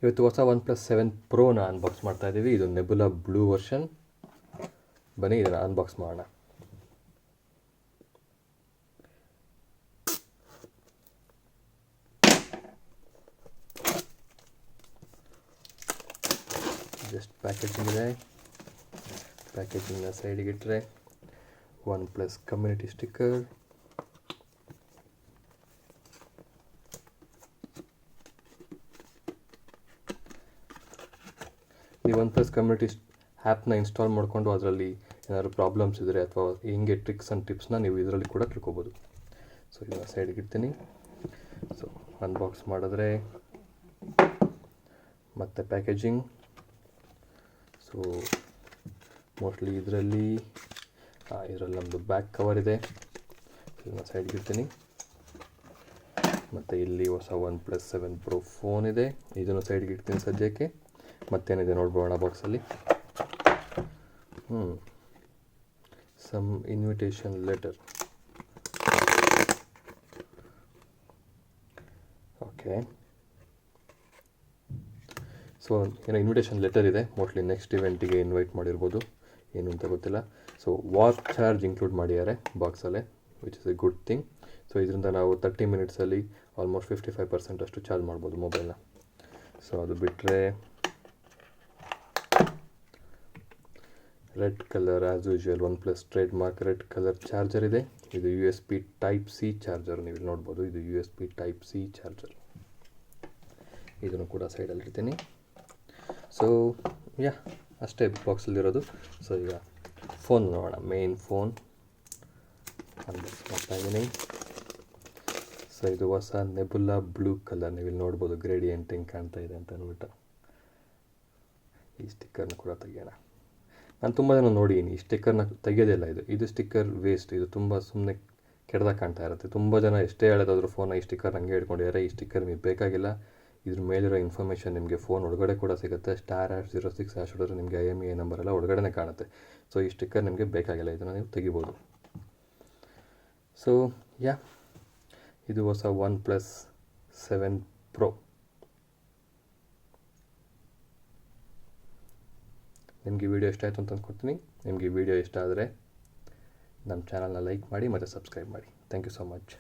ಇವತ್ತು ಹೊಸ OnePlus 7 Proನ unbox ಮಾಡ್ತಾ ಇದ್ದೀವಿ. ಇದು ನೆಬುಲಾ ಬ್ಲೂ ವರ್ಷನ್. ಬನ್ನಿ ಇದನ್ನು ಅನ್ಬಾಕ್ಸ್ ಮಾಡೋಣ. ಜಸ್ಟ್ ಪ್ಯಾಕೇಜಿಂಗ್ ಇದೆ. ಪ್ಯಾಕೇಜಿಂಗ್ನ ಸೈಡಿಗೆ ಇಟ್ಟರೆ OnePlus ಕಮ್ಯುನಿಟಿ ಸ್ಟಿಕ್ಕರ್, ಈ OnePlus ಕಮ್ಯುನಿಟಿ ಆ್ಯಪ್ನ ಇನ್ಸ್ಟಾಲ್ ಮಾಡಿಕೊಂಡು ಅದರಲ್ಲಿ ಏನಾದರೂ ಪ್ರಾಬ್ಲಮ್ಸ್ ಇದ್ದರೆ ಅಥವಾ ಹಿಂಗೆ ಟ್ರಿಕ್ಸ್ ಆ್ಯಂಡ್ ಟಿಪ್ಸ್ನ ನೀವು ಇದರಲ್ಲಿ ಕೂಡ ತಿಳ್ಕೊಬೋದು. ಸೊ ಇದನ್ನು ಸೈಡಿಗೆ ಇಡ್ತೀನಿ. ಸೊ ಅನ್ಬಾಕ್ಸ್ ಮಾಡಿದ್ರೆ ಮತ್ತು ಪ್ಯಾಕೇಜಿಂಗ್. ಸೊ ಮೋಸ್ಟ್ಲಿ ಇದರಲ್ಲಿ ನಮ್ಮದು ಬ್ಯಾಕ್ ಕವರ್ ಇದೆ. ಇದನ್ನು ಸೈಡ್ಗೆ ಇಡ್ತೀನಿ. ಮತ್ತು ಇಲ್ಲಿ ಹೊಸ OnePlus 7 Pro ಫೋನ್ ಇದೆ. ಇದನ್ನು ಸೈಡ್ಗೆ ಇಡ್ತೀನಿ ಸದ್ಯಕ್ಕೆ. ಮತ್ತೇನಿದೆ ನೋಡ್ಬೋಣ ಬಾಕ್ಸಲ್ಲಿ. Some invitation letter. Okay, so ಏನೋ ಇನ್ವಿಟೇಷನ್ ಲೆಟರ್ ಇದೆ. ಮೋಸ್ಟ್ಲಿ ನೆಕ್ಸ್ಟ್ ಇವೆಂಟಿಗೆ ಇನ್ವೈಟ್ ಮಾಡಿರ್ಬೋದು, ಏನು ಅಂತ ಗೊತ್ತಿಲ್ಲ. ಸೊ ವಾಚ್ ಚಾರ್ಜ್ ಇನ್ಕ್ಲೂಡ್ ಮಾಡಿದ್ದಾರೆ ಬಾಕ್ಸಲ್ಲೇ, which is a good thing. So ಇದರಿಂದ ನಾವು 30 ಮಿನಿಟ್ಸಲ್ಲಿ ಆಲ್ಮೋಸ್ಟ್ 55% ಅಷ್ಟು ಚಾರ್ಜ್ ಮಾಡ್ಬೋದು ಮೊಬೈಲ್ನ. ಸೊ ಅದು ಬಿಟ್ಟರೆ red colour as usual OnePlus trade mark red colour charger ಇದೆ. ಇದು USB Type-C ಚಾರ್ಜರ್, ನೀವು ಇಲ್ಲಿ ನೋಡ್ಬೋದು. ಇದು USB Type-C ಚಾರ್ಜರ್. ಇದನ್ನು ಕೂಡ ಸೈಡಲ್ಲಿ ಇಡ್ತೀನಿ. ಸೊ ಅಷ್ಟೇ ಬಾಕ್ಸಲ್ಲಿರೋದು. ಸೊ ಈಗ ಫೋನ್ ನೋಡೋಣ. ಮೇನ್ ಫೋನ್ ಅನ್ಬಾಕ್ಸ್ ಮಾಡ್ತಾಯಿದ್ದೀನಿ. ಸೊ ಇದು ಹೊಸ ನೆಬುಲಾ ಬ್ಲೂ ಕಲರ್, ನೀವು ಇಲ್ಲಿ ನೋಡ್ಬೋದು. ಗ್ರೇಡಿಯಂಟ್ ಹೆಂಗೆ ಕಾಣ್ತಾ ಇದೆ ಅಂತ ಅಂದ್ಬಿಟ್ಟು ಈ ಸ್ಟಿಕ್ಕರ್ನ ಕೂಡ ತೆಗಿಯೋಣ. ನಾನು ತುಂಬ ಜನ ನೋಡಿದ್ದೀನಿ ಈ ಸ್ಟಿಕ್ಕರ್ನ ತೆಗೆಯೋದಿಲ್ಲ. ಇದು ಸ್ಟಿಕ್ಕರ್ ವೇಸ್ಟ್. ಇದು ತುಂಬ ಸುಮ್ಮನೆ ಕೆಡ್ದಾಗ ಕಾಣ್ತಾ ಇರುತ್ತೆ. ತುಂಬ ಜನ ಎಷ್ಟೇ ಹೇಳೋದಾದ್ರೂ ಫೋನ ಈ ಸ್ಟಿಕ್ಕರ್ ಹಂಗೆ ಹಿಡ್ಕೊಂಡಿದ್ದಾರೆ. ಈ ಸ್ಟಿಕ್ಕರ್ ನಿಮಗೆ ಬೇಕಾಗಿಲ್ಲ. ಇದ್ರ ಮೇಲಿರೋ ಇನ್ಫಾರ್ಮೇಷನ್ ನಿಮಗೆ ಫೋನ್ ಒಳಗಡೆ ಕೂಡ ಸಿಗುತ್ತೆ. *#06# ಹೊಡೆದ್ರೆ ನಿಮಗೆ IMEI ನಂಬರ್ ಎಲ್ಲ ಒಳಗಡೆ ಕಾಣುತ್ತೆ. ಸೊ ಈ ಸ್ಟಿಕ್ಕರ್ ನಿಮಗೆ ಬೇಕಾಗಿಲ್ಲ, ಇದನ್ನು ನೀವು ತೆಗಿಬೋದು. ಸೊ ಇದು ಹೊಸ OnePlus 7 Pro. ನಿಮಗೆ ವಿಡಿಯೋ ಇಷ್ಟ ಆಯಿತು ಅಂತ ಅಂದ್ಕೊಡ್ತೀನಿ. ನಿಮಗೆ ವಿಡಿಯೋ ಇಷ್ಟ ಆದರೆ ನಮ್ಮ ಚಾನಲ್ನ ಲೈಕ್ ಮಾಡಿ ಮತ್ತು ಸಬ್ಸ್ಕ್ರೈಬ್ ಮಾಡಿ. Thank you so much.